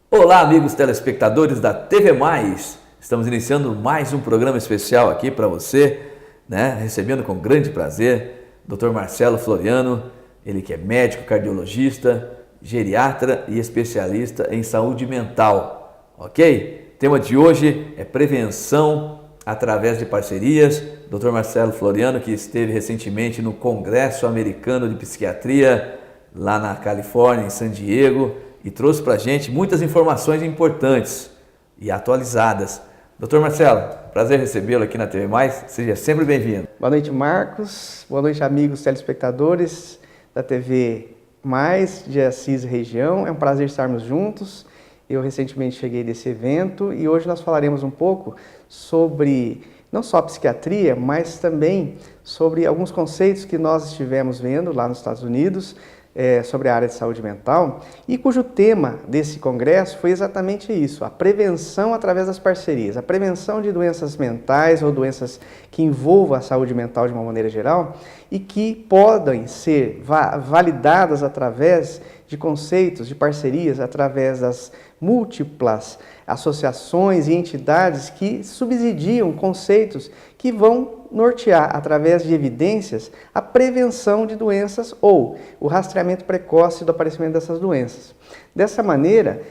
Olá, amigos telespectadores da TV Mais. Estamos iniciando mais um programa especial aqui para você, recebendo com grande prazer o Dr. Marcelo Floriano, ele que é médico cardiologista, geriatra e especialista em saúde mental, ok? O tema de hoje é prevenção através de parcerias. Dr. Marcelo Floriano, que esteve recentemente no Congresso Americano de Psiquiatria, lá na Califórnia, em San Diego, e trouxe para a gente muitas informações importantes e atualizadas. Dr. Marcelo, prazer recebê-lo aqui na TV Mais, seja sempre bem-vindo. Boa noite, Marcos. Boa noite, amigos telespectadores da TV Mais, de Assis e região. É um prazer estarmos juntos. Eu recentemente cheguei desse evento e hoje nós falaremos um pouco sobre não só a psiquiatria, mas também sobre alguns conceitos que nós estivemos vendo lá nos Estados Unidos, sobre a área de saúde mental, e cujo tema desse congresso foi exatamente isso, a prevenção através das parcerias, a prevenção de doenças mentais ou doenças que envolvam a saúde mental de uma maneira geral e que podem ser validadas através de conceitos, de parcerias, através das múltiplas associações e entidades que subsidiam conceitos que vão nortear, através de evidências, a prevenção de doenças ou o rastreamento precoce do aparecimento dessas doenças. Dessa maneira,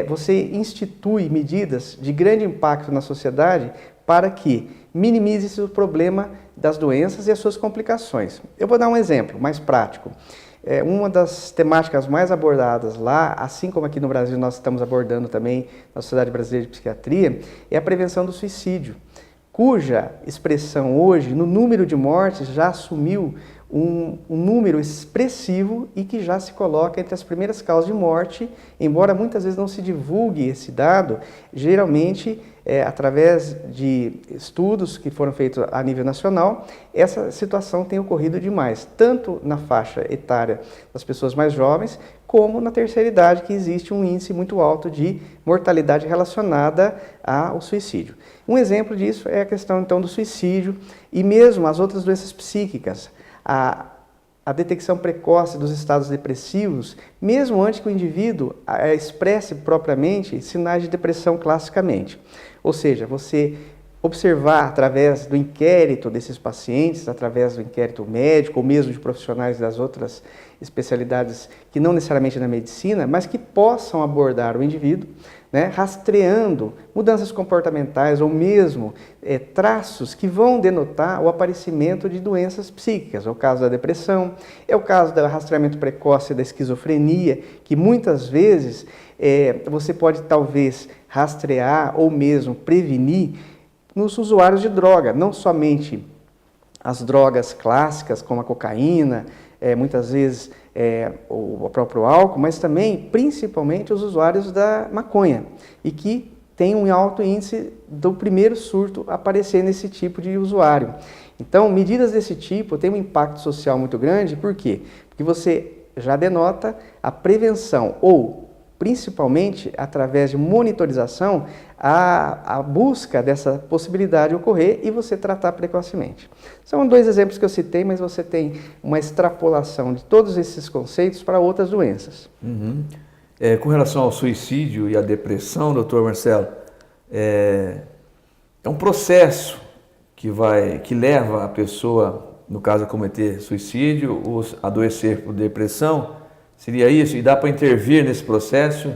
você institui medidas de grande impacto na sociedade para que minimize o problema das doenças e as suas complicações. Eu vou dar um exemplo mais prático. Uma das temáticas mais abordadas lá, assim como aqui no Brasil nós estamos abordando também na Sociedade Brasileira de Psiquiatria, é a prevenção do suicídio, cuja expressão hoje, no número de mortes, já assumiu um número expressivo e que já se coloca entre as primeiras causas de morte, embora muitas vezes não se divulgue esse dado, geralmente, através de estudos que foram feitos a nível nacional, essa situação tem ocorrido demais, tanto na faixa etária das pessoas mais jovens, como na terceira idade, que existe um índice muito alto de mortalidade relacionada ao suicídio. Um exemplo disso é a questão, então, do suicídio e mesmo as outras doenças psíquicas. A detecção precoce dos estados depressivos, mesmo antes que o indivíduo expresse propriamente sinais de depressão classicamente. Ou seja, você observar através do inquérito desses pacientes, através do inquérito médico ou mesmo de profissionais das outras especialidades que não necessariamente na medicina, mas que possam abordar o indivíduo, rastreando mudanças comportamentais ou mesmo traços que vão denotar o aparecimento de doenças psíquicas. É o caso da depressão, é o caso do rastreamento precoce da esquizofrenia, que muitas vezes você pode talvez rastrear ou mesmo prevenir nos usuários de droga, não somente as drogas clássicas como a cocaína, muitas vezes o próprio álcool, mas também, principalmente, os usuários da maconha, e que tem um alto índice do primeiro surto aparecer nesse tipo de usuário. Então, medidas desse tipo têm um impacto social muito grande, por quê? Porque você já denota a prevenção ou, principalmente, através de monitorização, a busca dessa possibilidade ocorrer e você tratar precocemente. São dois exemplos que eu citei, mas você tem uma extrapolação de todos esses conceitos para outras doenças. Uhum. Com relação ao suicídio e à depressão, doutor Marcelo, é um processo que leva a pessoa, no caso, a cometer suicídio ou adoecer por depressão. Seria isso? E dá para intervir nesse processo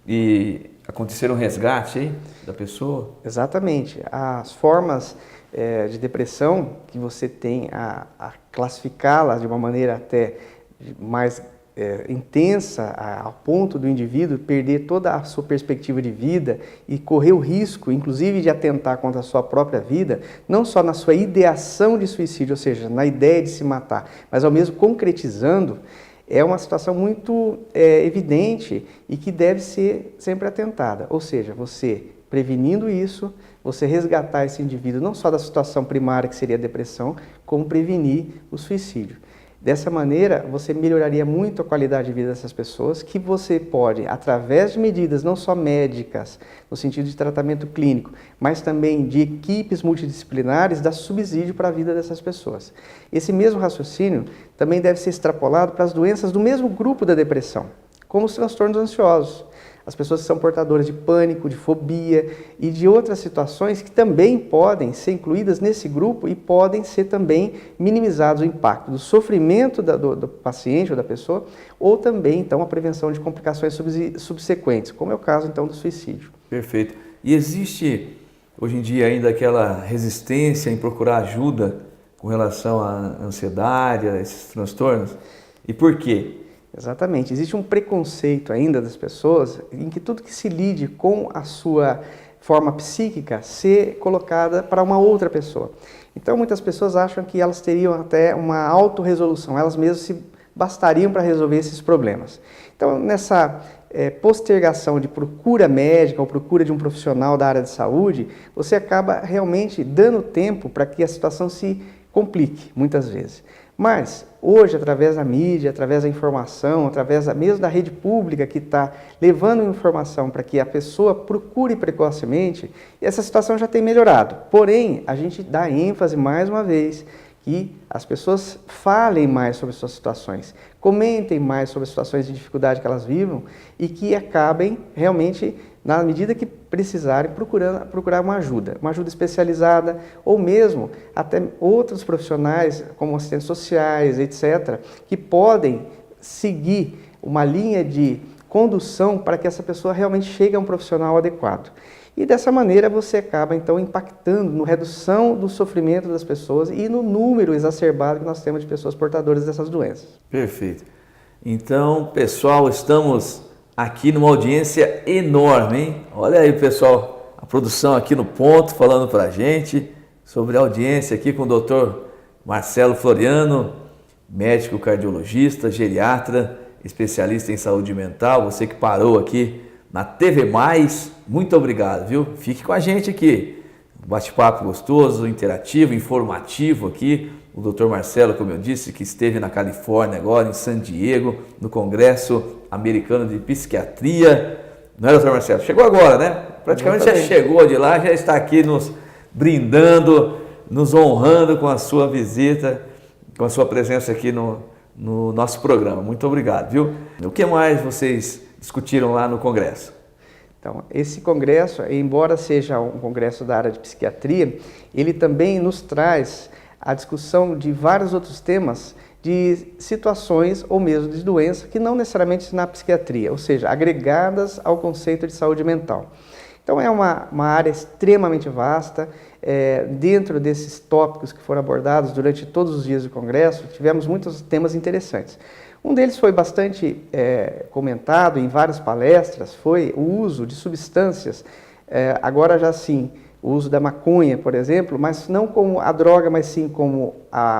e acontecer um resgate aí da pessoa? Exatamente. As formas de depressão que você tem a classificá-las de uma maneira até mais intensa, ao ponto do indivíduo perder toda a sua perspectiva de vida e correr o risco, inclusive, de atentar contra a sua própria vida, não só na sua ideação de suicídio, ou seja, na ideia de se matar, mas ao mesmo concretizando, é uma situação muito evidente e que deve ser sempre atentada. Ou seja, você prevenindo isso, você resgatar esse indivíduo não só da situação primária, que seria a depressão, como prevenir o suicídio. Dessa maneira, você melhoraria muito a qualidade de vida dessas pessoas, que você pode, através de medidas não só médicas, no sentido de tratamento clínico, mas também de equipes multidisciplinares, dar subsídio para a vida dessas pessoas. Esse mesmo raciocínio também deve ser extrapolado para as doenças do mesmo grupo da depressão, como os transtornos ansiosos. As pessoas que são portadoras de pânico, de fobia e de outras situações que também podem ser incluídas nesse grupo e podem ser também minimizados o impacto do sofrimento do paciente ou da pessoa, ou também, então, a prevenção de complicações subsequentes, como é o caso, então, do suicídio. Perfeito. E existe, hoje em dia, ainda aquela resistência em procurar ajuda com relação à ansiedade, a esses transtornos? E por quê? Exatamente. Existe um preconceito ainda das pessoas em que tudo que se lide com a sua forma psíquica ser colocada para uma outra pessoa. Então, muitas pessoas acham que elas teriam até uma autorresolução, elas mesmas se bastariam para resolver esses problemas. Então, nessa postergação de procura médica ou procura de um profissional da área de saúde, você acaba realmente dando tempo para que a situação se complique, muitas vezes. Mas, hoje, através da mídia, através da informação, através mesmo da rede pública que está levando informação para que a pessoa procure precocemente, essa situação já tem melhorado. Porém, a gente dá ênfase, mais uma vez, que as pessoas falem mais sobre suas situações, comentem mais sobre as situações de dificuldade que elas vivam e que acabem realmente, na medida que precisarem, procurar uma ajuda especializada ou mesmo até outros profissionais, como assistentes sociais, etc., que podem seguir uma linha de condução para que essa pessoa realmente chegue a um profissional adequado. E dessa maneira você acaba então impactando na redução do sofrimento das pessoas e no número exacerbado que nós temos de pessoas portadoras dessas doenças. Perfeito. Então, pessoal, estamos aqui numa audiência enorme, hein? Olha aí, pessoal, a produção aqui no ponto falando pra gente sobre a audiência aqui com o Dr. Marcelo Floriano, médico cardiologista, geriatra, especialista em saúde mental. Você que parou aqui na TV Mais, muito obrigado, viu? Fique com a gente aqui. Bate-papo gostoso, interativo, informativo aqui. O Dr. Marcelo, como eu disse, que esteve na Califórnia agora, em San Diego, no Congresso Americano de Psiquiatria. Não é, Dr. Marcelo? Chegou agora, né? Praticamente já chegou de lá, já está aqui nos brindando, nos honrando com a sua visita, com a sua presença aqui no nosso programa. Muito obrigado, viu? O que mais vocês discutiram lá no Congresso? Então, esse congresso, embora seja um congresso da área de psiquiatria, ele também nos traz a discussão de vários outros temas de situações ou mesmo de doenças que não necessariamente na psiquiatria, ou seja, agregadas ao conceito de saúde mental. Então é uma área extremamente vasta. Dentro desses tópicos que foram abordados durante todos os dias do congresso, tivemos muitos temas interessantes. Um deles foi bastante comentado em várias palestras, foi o uso de substâncias, agora já sim, o uso da maconha, por exemplo, mas não como a droga, mas sim como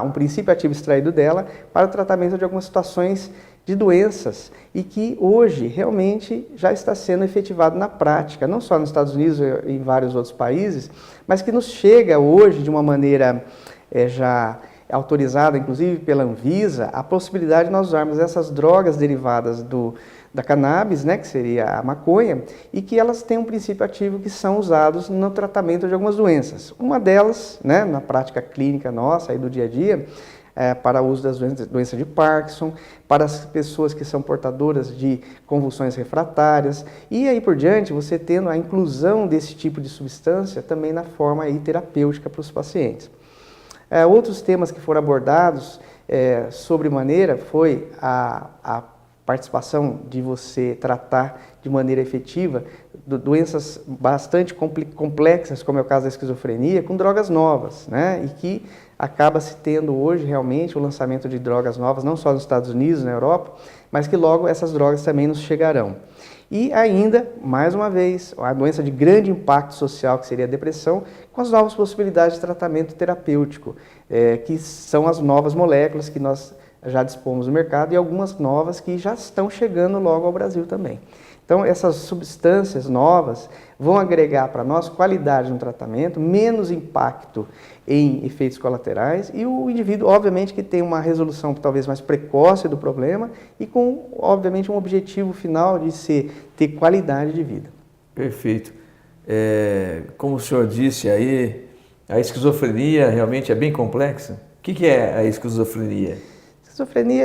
um princípio ativo extraído dela para o tratamento de algumas situações de doenças e que hoje realmente já está sendo efetivado na prática, não só nos Estados Unidos e em vários outros países, mas que nos chega hoje de uma maneira já autorizada, inclusive pela Anvisa, a possibilidade de nós usarmos essas drogas derivadas da cannabis, né, que seria a maconha, e que elas têm um princípio ativo que são usados no tratamento de algumas doenças. Uma delas, né, na prática clínica nossa, aí do dia a dia, para o uso das doenças de Parkinson, para as pessoas que são portadoras de convulsões refratárias, e aí por diante, você tendo a inclusão desse tipo de substância também na forma aí terapêutica para os pacientes. Outros temas que foram abordados sobremaneira foi a participação de você tratar de maneira efetiva doenças bastante complexas, como é o caso da esquizofrenia, com drogas novas, né? E que acaba se tendo hoje realmente o lançamento de drogas novas, não só nos Estados Unidos, na Europa, mas que logo essas drogas também nos chegarão. E ainda, mais uma vez, a doença de grande impacto social, que seria a depressão, com as novas possibilidades de tratamento terapêutico, que são as novas moléculas que nós já dispomos no mercado e algumas novas que já estão chegando logo ao Brasil também. Então, essas substâncias novas vão agregar para nós qualidade no tratamento, menos impacto em efeitos colaterais e o indivíduo, obviamente, que tem uma resolução talvez mais precoce do problema e com, obviamente, um objetivo final de ter qualidade de vida. Perfeito. Como o senhor disse aí, a esquizofrenia realmente é bem complexa. O que é a esquizofrenia?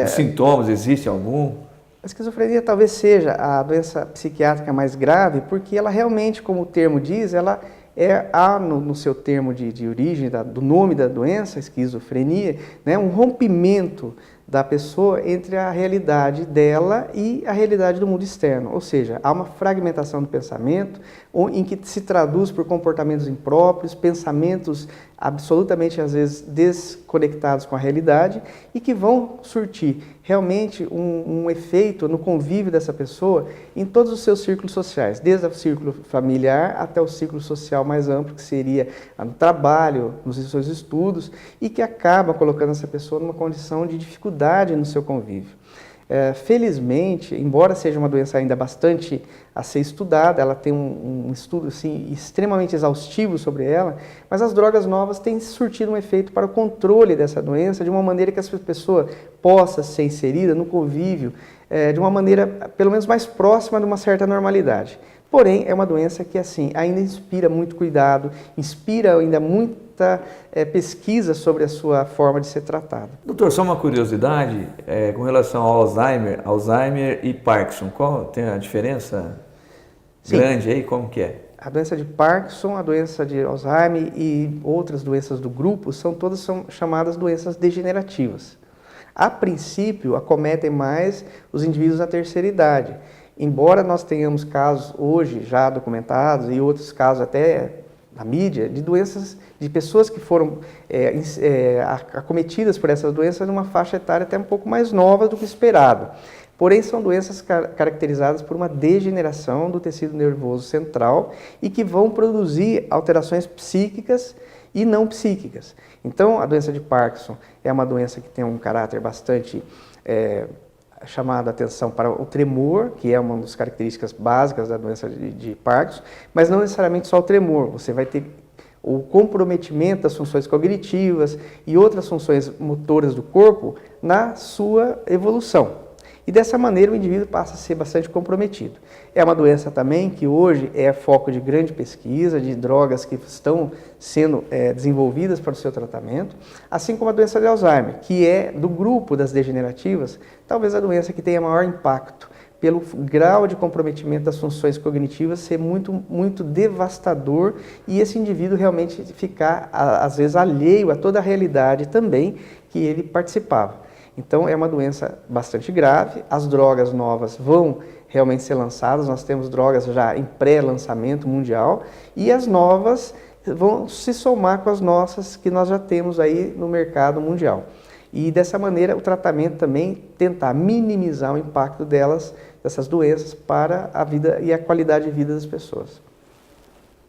Os sintomas, existe algum? A esquizofrenia talvez seja a doença psiquiátrica mais grave, porque ela realmente, como o termo diz, ela há no seu termo de origem, do nome da doença, esquizofrenia, né, um rompimento da pessoa entre a realidade dela e a realidade do mundo externo. Ou seja, há uma fragmentação do pensamento, em que se traduz por comportamentos impróprios, pensamentos absolutamente, às vezes, desconectados com a realidade e que vão surtir realmente um efeito no convívio dessa pessoa em todos os seus círculos sociais, desde o círculo familiar até o círculo social mais amplo, que seria no trabalho, nos seus estudos, e que acaba colocando essa pessoa numa condição de dificuldade no seu convívio. Felizmente, embora seja uma doença ainda bastante a ser estudada, ela tem um estudo assim, extremamente exaustivo sobre ela, mas as drogas novas têm surtido um efeito para o controle dessa doença de uma maneira que essa pessoa possa ser inserida no convívio de uma maneira, pelo menos, mais próxima de uma certa normalidade. Porém, é uma doença que, assim, ainda inspira muito cuidado, inspira ainda muita pesquisa sobre a sua forma de ser tratada. Doutor, só uma curiosidade, com relação ao Alzheimer e Parkinson, qual tem a diferença grande aí, como que é? A doença de Parkinson, a doença de Alzheimer e outras doenças do grupo são chamadas doenças degenerativas. A princípio, acometem mais os indivíduos da terceira idade. Embora nós tenhamos casos hoje já documentados e outros casos até na mídia de doenças, de pessoas que foram acometidas por essas doenças numa faixa etária até um pouco mais nova do que esperado. Porém, são doenças caracterizadas por uma degeneração do tecido nervoso central e que vão produzir alterações psíquicas e não psíquicas. Então, a doença de Parkinson é uma doença que tem um caráter bastante chamado a atenção para o tremor, que é uma das características básicas da doença de Parkinson, mas não necessariamente só o tremor, você vai ter o comprometimento das funções cognitivas e outras funções motoras do corpo na sua evolução. E dessa maneira o indivíduo passa a ser bastante comprometido. É uma doença também que hoje é foco de grande pesquisa, de drogas que estão sendo desenvolvidas para o seu tratamento, assim como a doença de Alzheimer, que é do grupo das degenerativas, talvez a doença que tenha maior impacto, pelo grau de comprometimento das funções cognitivas ser muito, muito devastador e esse indivíduo realmente ficar, às vezes, alheio a toda a realidade também que ele participava. Então, é uma doença bastante grave, as drogas novas vão realmente ser lançadas, nós temos drogas já em pré-lançamento mundial e as novas vão se somar com as nossas que nós já temos aí no mercado mundial. E dessa maneira o tratamento também tentar minimizar o impacto dessas doenças para a vida e a qualidade de vida das pessoas.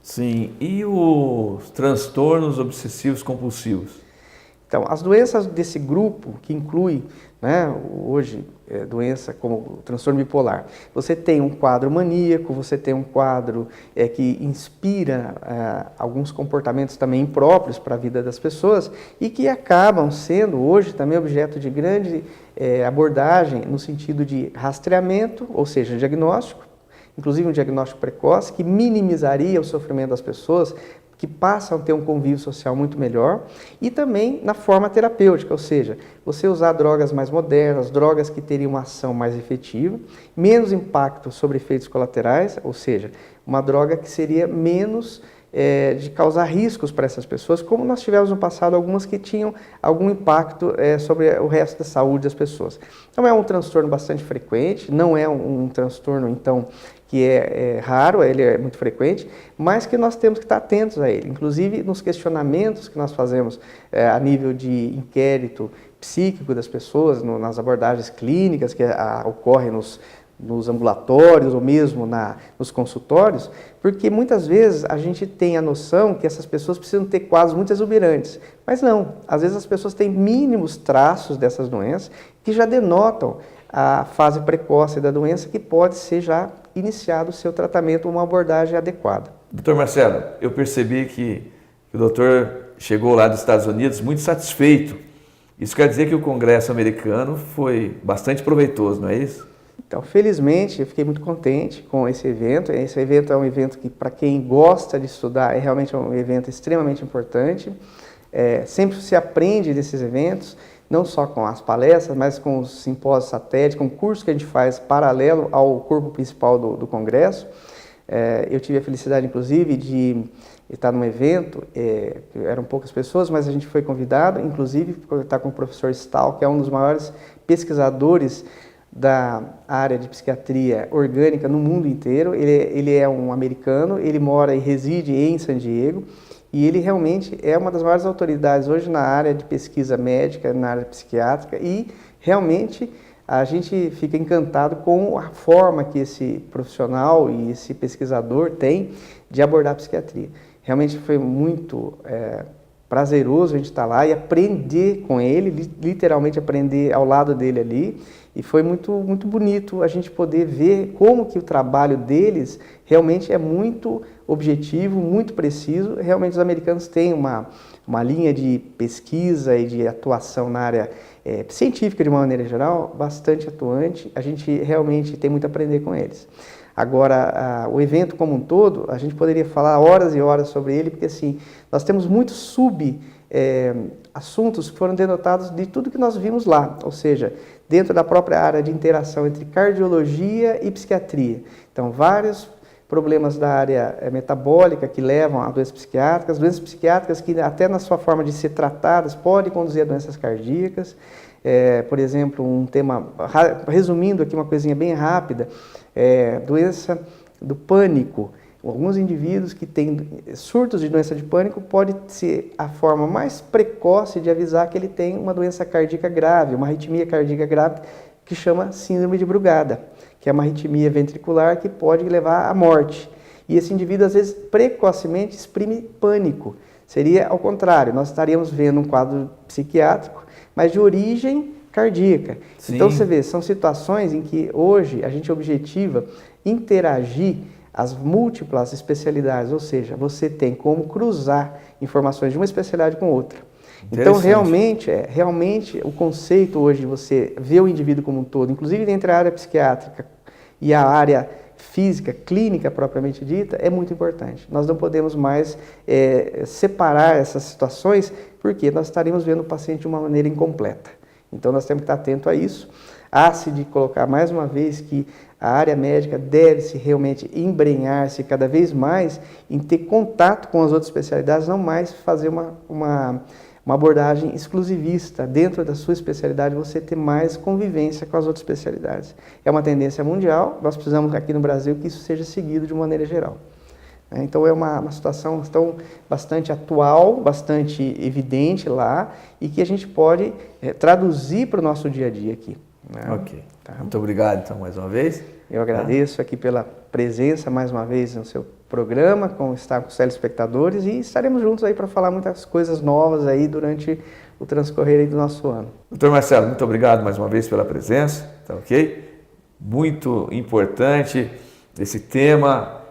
Sim, e os transtornos obsessivos compulsivos? Então, as doenças desse grupo, que inclui, hoje, doença como o transtorno bipolar, você tem um quadro maníaco, você tem um quadro que inspira alguns comportamentos também impróprios para a vida das pessoas e que acabam sendo hoje também objeto de grande abordagem no sentido de rastreamento, ou seja, diagnóstico, inclusive um diagnóstico precoce que minimizaria o sofrimento das pessoas, que passam a ter um convívio social muito melhor, e também na forma terapêutica, ou seja, você usar drogas mais modernas, drogas que teriam uma ação mais efetiva, menos impacto sobre efeitos colaterais, ou seja, uma droga que seria menos de causar riscos para essas pessoas, como nós tivemos no passado algumas que tinham algum impacto sobre o resto da saúde das pessoas. Então é um transtorno bastante frequente, não é um transtorno então que é raro, ele é muito frequente, mas que nós temos que estar atentos a ele. Inclusive nos questionamentos que nós fazemos a nível de inquérito psíquico das pessoas, nas abordagens clínicas que ocorrem nos ambulatórios ou mesmo nos consultórios, porque muitas vezes a gente tem a noção que essas pessoas precisam ter quadros muito exuberantes, mas não, às vezes as pessoas têm mínimos traços dessas doenças que já denotam a fase precoce da doença, que pode ser já iniciado o seu tratamento, uma abordagem adequada. Doutor Marcelo, eu percebi que o doutor chegou lá dos Estados Unidos muito satisfeito. Isso quer dizer que o Congresso americano foi bastante proveitoso, não é isso? Então, felizmente, eu fiquei muito contente com esse evento. Esse evento é um evento que, para quem gosta de estudar, é realmente um evento extremamente importante. Sempre se aprende desses eventos, não só com as palestras, mas com os simpósios satélites, com o curso que a gente faz paralelo ao corpo principal do Congresso. Eu tive a felicidade, inclusive, de estar num evento, eram poucas pessoas, mas a gente foi convidado, inclusive, para estar com o professor Stahl, que é um dos maiores pesquisadores da área de psiquiatria orgânica no mundo inteiro. Ele é um americano, ele mora e reside em San Diego, e ele realmente é uma das maiores autoridades hoje na área de pesquisa médica, na área psiquiátrica, e realmente a gente fica encantado com a forma que esse profissional e esse pesquisador tem de abordar a psiquiatria. Realmente foi muito prazeroso a gente estar lá e aprender com ele, literalmente aprender ao lado dele ali, e foi muito, muito bonito a gente poder ver como que o trabalho deles realmente é muito objetivo, muito preciso. Realmente os americanos têm uma linha de pesquisa e de atuação na área científica de uma maneira geral bastante atuante. A gente realmente tem muito a aprender com eles. Agora, o evento como um todo, a gente poderia falar horas e horas sobre ele, porque assim, nós temos muitos assuntos que foram denotados de tudo que nós vimos lá, ou seja, dentro da própria área de interação entre cardiologia e psiquiatria. Então, vários problemas da área metabólica que levam a doenças psiquiátricas que até na sua forma de ser tratadas podem conduzir a doenças cardíacas. Por exemplo, um tema, resumindo aqui uma coisinha bem rápida, doença do pânico. Alguns indivíduos que têm surtos de doença de pânico pode ser a forma mais precoce de avisar que ele tem uma doença cardíaca grave, uma arritmia cardíaca grave, que chama síndrome de Brugada, que é uma arritmia ventricular que pode levar à morte. E esse indivíduo, às vezes, precocemente exprime pânico. Seria ao contrário, nós estaríamos vendo um quadro psiquiátrico, mas de origem cardíaca. Sim. Então, você vê, são situações em que hoje a gente objetiva interagir as múltiplas especialidades, ou seja, você tem como cruzar informações de uma especialidade com outra. Então, realmente, o conceito hoje de você ver o indivíduo como um todo, inclusive entre a área psiquiátrica e a área física, clínica propriamente dita, é muito importante. Nós não podemos mais separar essas situações, porque nós estaríamos vendo o paciente de uma maneira incompleta. Então, nós temos que estar atento a isso. Há-se de colocar mais uma vez que a área médica deve-se realmente embrenhar-se cada vez mais em ter contato com as outras especialidades, não mais fazer uma abordagem exclusivista. Dentro da sua especialidade, você ter mais convivência com as outras especialidades. É uma tendência mundial, nós precisamos aqui no Brasil que isso seja seguido de maneira geral. Então é uma situação bastante atual, bastante evidente lá, e que a gente pode traduzir para o nosso dia a dia aqui. Ok. Tá. Muito obrigado, então, mais uma vez. Eu agradeço aqui pela presença, mais uma vez, no seu programa, estar com os telespectadores, e estaremos juntos aí para falar muitas coisas novas aí durante o transcorrer aí do nosso ano. Doutor Marcelo, muito obrigado mais uma vez pela presença, tá ok? Muito importante esse tema.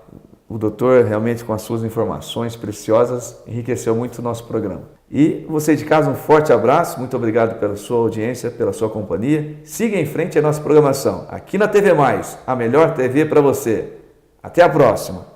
O doutor, realmente, com as suas informações preciosas, enriqueceu muito o nosso programa. E você de casa, um forte abraço, muito obrigado pela sua audiência, pela sua companhia. Siga em frente a nossa programação, aqui na TV Mais, a melhor TV para você. Até a próxima!